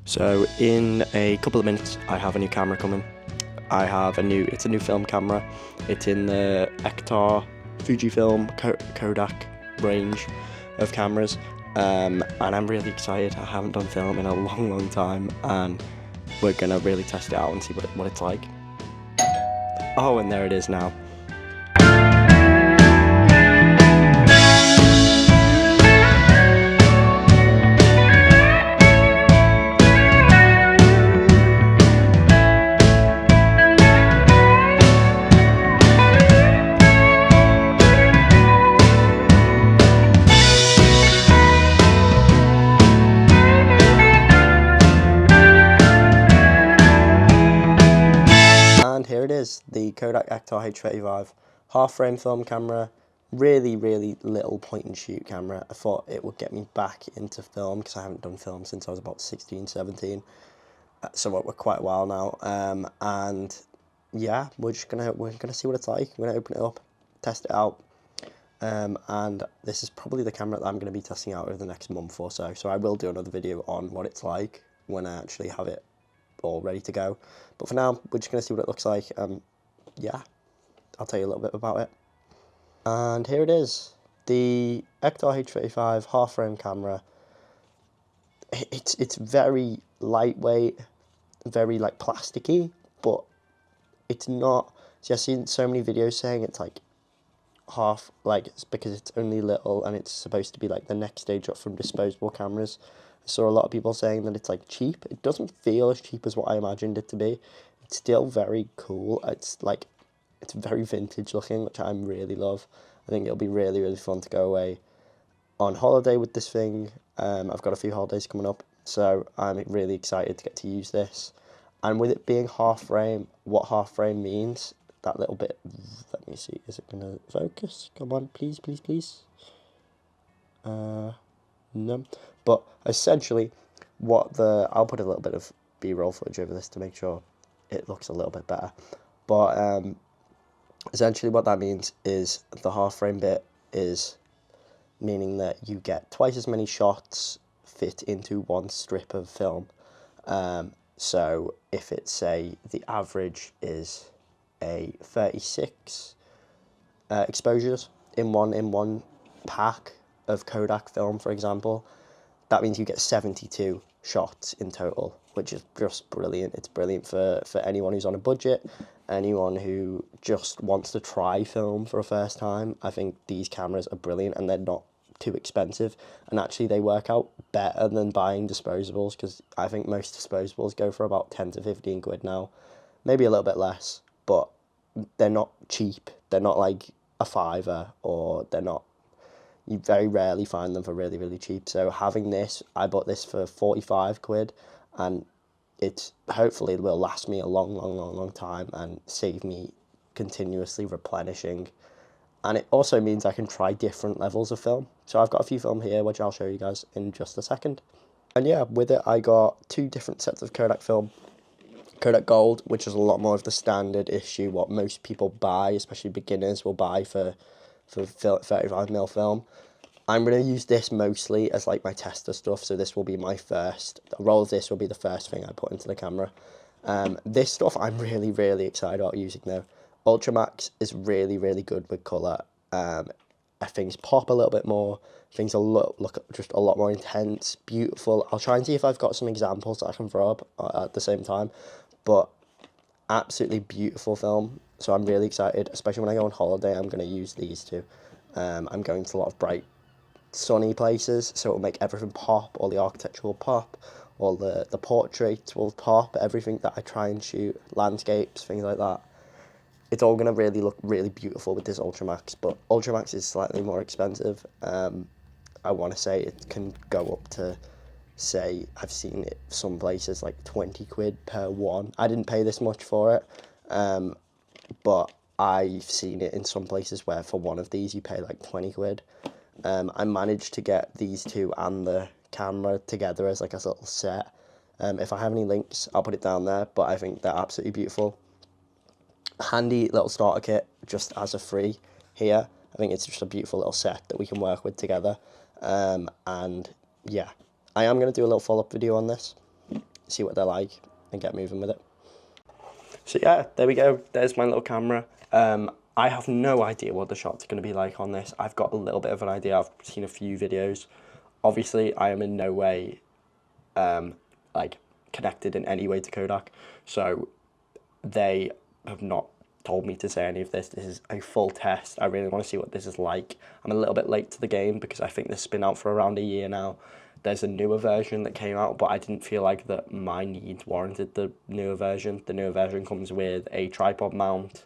So in a couple of minutes, I have a new camera coming. It's a new film camera. It's in the Ektar Fujifilm Kodak range of cameras, and I'm really excited. I haven't done film in a long time, and we're gonna really test it out and see what it's like. Oh, and there it is now. And here it is, the Kodak Ektar H35 half-frame film camera. Really little point-and-shoot camera. I thought it would get me back into film because I haven't done film since I was about 16, 17. So we're quite a while now. And yeah, we're gonna see what it's like. We're gonna open it up, test it out. And this is probably the camera that I'm gonna be testing out over the next month or so. So I will do another video on what it's like when I actually have it all ready to go. But for now, we're just going to see what it looks like. Yeah, I'll tell you a little bit about it. And here it is, the Ektar H35 half-frame camera. It's very lightweight, very like plasticky, but it's not. See, I've seen so many videos saying it's like half, like it's because it's only little and it's supposed to be like the next stage up from disposable cameras. I saw a lot of people saying that it's like cheap. It doesn't feel as cheap as what I imagined it to be. It's still very cool. It's very vintage looking, which I really love. I think it'll be really fun to go away on holiday with this thing. I've got a few holidays coming up, so I'm really excited to get to use this. And with it being half frame, what half frame means, that little bit, let me see, is it gonna focus? Come on, please. No, but essentially I'll put a little bit of B-roll footage over this to make sure it looks a little bit better, but essentially what that means is the half frame bit is meaning that you get twice as many shots fit into one strip of film. So if it's, say, the average is a 36 exposures in one pack of Kodak film, for example, that means you get 72 shots in total, which is just brilliant. It's brilliant for anyone who's on a budget, anyone who just wants to try film for a first time. I think these cameras are brilliant, and they're not too expensive, and actually they work out better than buying disposables, because I think most disposables go for about 10 to 15 quid now, maybe a little bit less, but they're not cheap. They're not like a fiver, or they're not, you very rarely find them for really cheap. So having this, I bought this for 45 quid, and it hopefully will last me a long time and save me continuously replenishing. And it also means I can try different levels of film. So I've got a few film here, which I'll show you guys in just a second. And yeah, with it, I got two different sets of Kodak film. Kodak Gold, which is a lot more of the standard issue, what most people buy, especially beginners will buy for 35mm film. I'm going to use this mostly as like my tester stuff, so this will be my first, a roll of this will be the first thing I put into the camera. This stuff I'm really excited about using though. Ultramax is really good with colour. Things pop a little bit more, things look just a lot more intense, beautiful. I'll try and see if I've got some examples that I can throw up at the same time, but absolutely beautiful film. So I'm really excited, especially when I go on holiday. I'm going to use these two. I'm going to a lot of bright sunny places, so it'll make everything pop. All the architecture will pop, all the portraits will pop, everything that I try and shoot, landscapes, things like that. It's all going to really look really beautiful with this Ultramax, but Ultramax is slightly more expensive. I want to say it can go up to, say, I've seen it some places like 20 quid per one. I didn't pay this much for it, but I've seen it in some places where for one of these you pay like 20 quid. I managed to get these two and the camera together as like a little set. If I have any links, I'll put it down there, but I think they're absolutely beautiful. Handy little starter kit just as a free here. I think it's just a beautiful little set that we can work with together. And yeah, I am going to do a little follow-up video on this. see what they're like, and get moving with it. So yeah, there we go. There's my little camera. I have no idea what the shots are going to be like on this. I've got a little bit of an idea. I've seen a few videos. Obviously, I am in no way like connected in any way to Kodak, so they have not told me to say any of this. This is a full test. I really want to see what this is like. I'm a little bit late to the game because I think this has been out for around a year now. There's a newer version that came out, but I didn't feel like that my needs warranted the newer version. The newer version comes with a tripod mount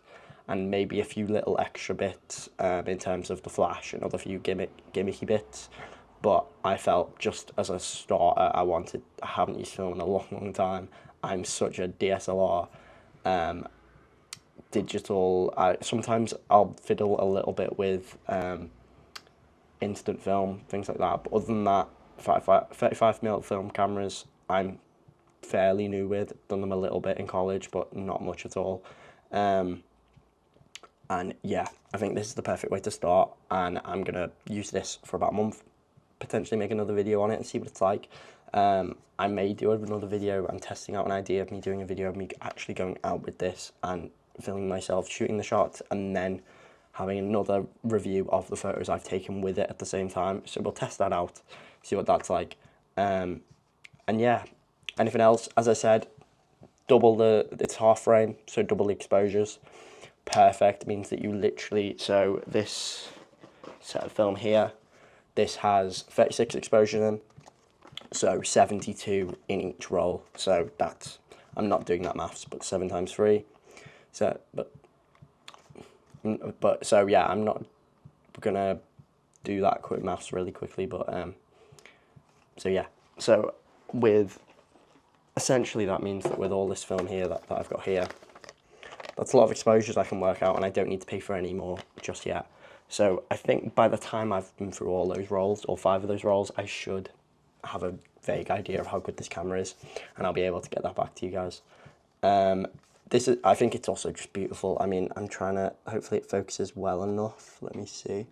and maybe a few little extra bits in terms of the flash and other few gimmicky bits. But I felt just as a starter, I haven't used film in a long time. I'm such a DSLR digital. Sometimes I'll fiddle a little bit with instant film, things like that. But other than that, 35mm film cameras, I'm fairly new with. Done them a little bit in college, but not much at all. And yeah, I think this is the perfect way to start. And I'm gonna use this for about a month. Potentially make another video on it and see what it's like. I may do another video. I'm testing out an idea of me doing a video of me actually going out with this and filming myself shooting the shots and then having another review of the photos I've taken with it at the same time. So we'll test that out, see what that's like. And yeah, anything else, as I said, it's half frame, so double the exposures. Perfect means that you literally, so this set of film here, this has 36 exposures in, so 72 in each roll. So that's, I'm not doing that maths, but 7 times 3. So, but so yeah, I'm not gonna do that quick maths really quickly, but so yeah. So with, essentially that means that with all this film here that I've got here, that's a lot of exposures I can work out, and I don't need to pay for any more just yet. So I think by the time I've been through all those rolls, or 5 of those rolls, I should have a vague idea of how good this camera is, and I'll be able to get that back to you guys. I think it's also just beautiful. I mean, I'm trying to, hopefully it focuses well enough. Let me see.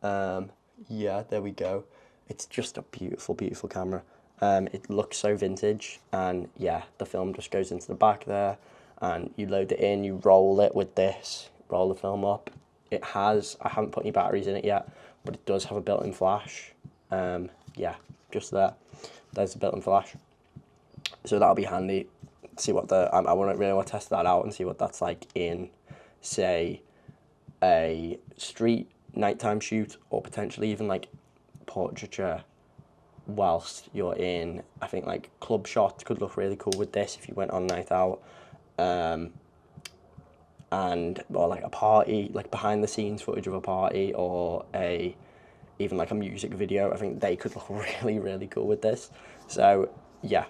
Yeah, there we go. It's just a beautiful, beautiful camera. It looks so vintage, and yeah, the film just goes into the back there, and you load it in, you roll it with this, roll the film up. It has, I haven't put any batteries in it yet, but it does have a built-in flash. Yeah, just there. There's a built-in flash. So that'll be handy. See what I really want to test that out and see what that's like in, say, a street nighttime shoot, or potentially even like portraiture whilst you're in. I think like club shots could look really cool with this if you went on a night out, or like a party, like behind the scenes footage of a party, or even like a music video. I think they could look really, really cool with this. So yeah,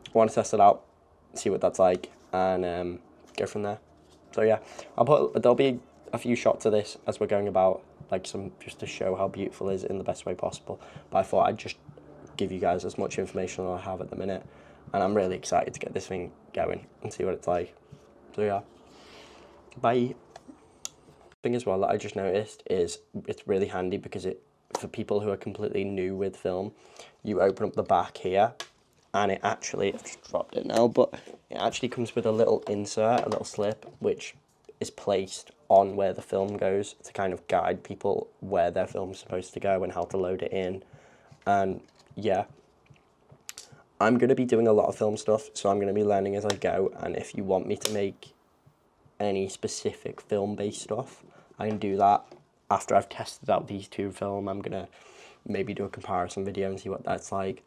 I want to test it out, see what that's like, and go from there. So yeah, there'll be a few shots of this as we're going about, like some, just to show how beautiful it is in the best way possible. But I thought I'd just give you guys as much information as I have at the minute, and I'm really excited to get this thing going and see what it's like. So yeah, bye. Thing as well that I just noticed is it's really handy because for people who are completely new with film, you open up the back here, and it actually, I've just dropped it now, but it actually comes with a little insert, a little slip, which is placed on where the film goes to kind of guide people where their film's supposed to go and how to load it in. And yeah, I'm going to be doing a lot of film stuff, so I'm going to be learning as I go, and if you want me to make any specific film-based stuff, I can do that. After I've tested out these 2 film, I'm going to maybe do a comparison video and see what that's like.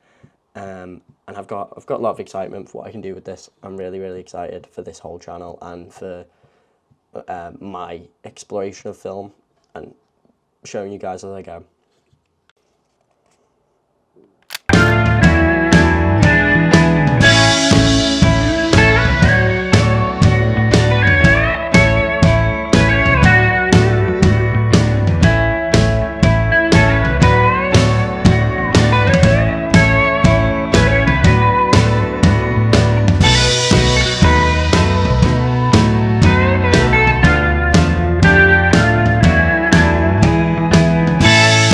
And I've got a lot of excitement for what I can do with this. I'm really, really excited for this whole channel and for my exploration of film and showing you guys as I go.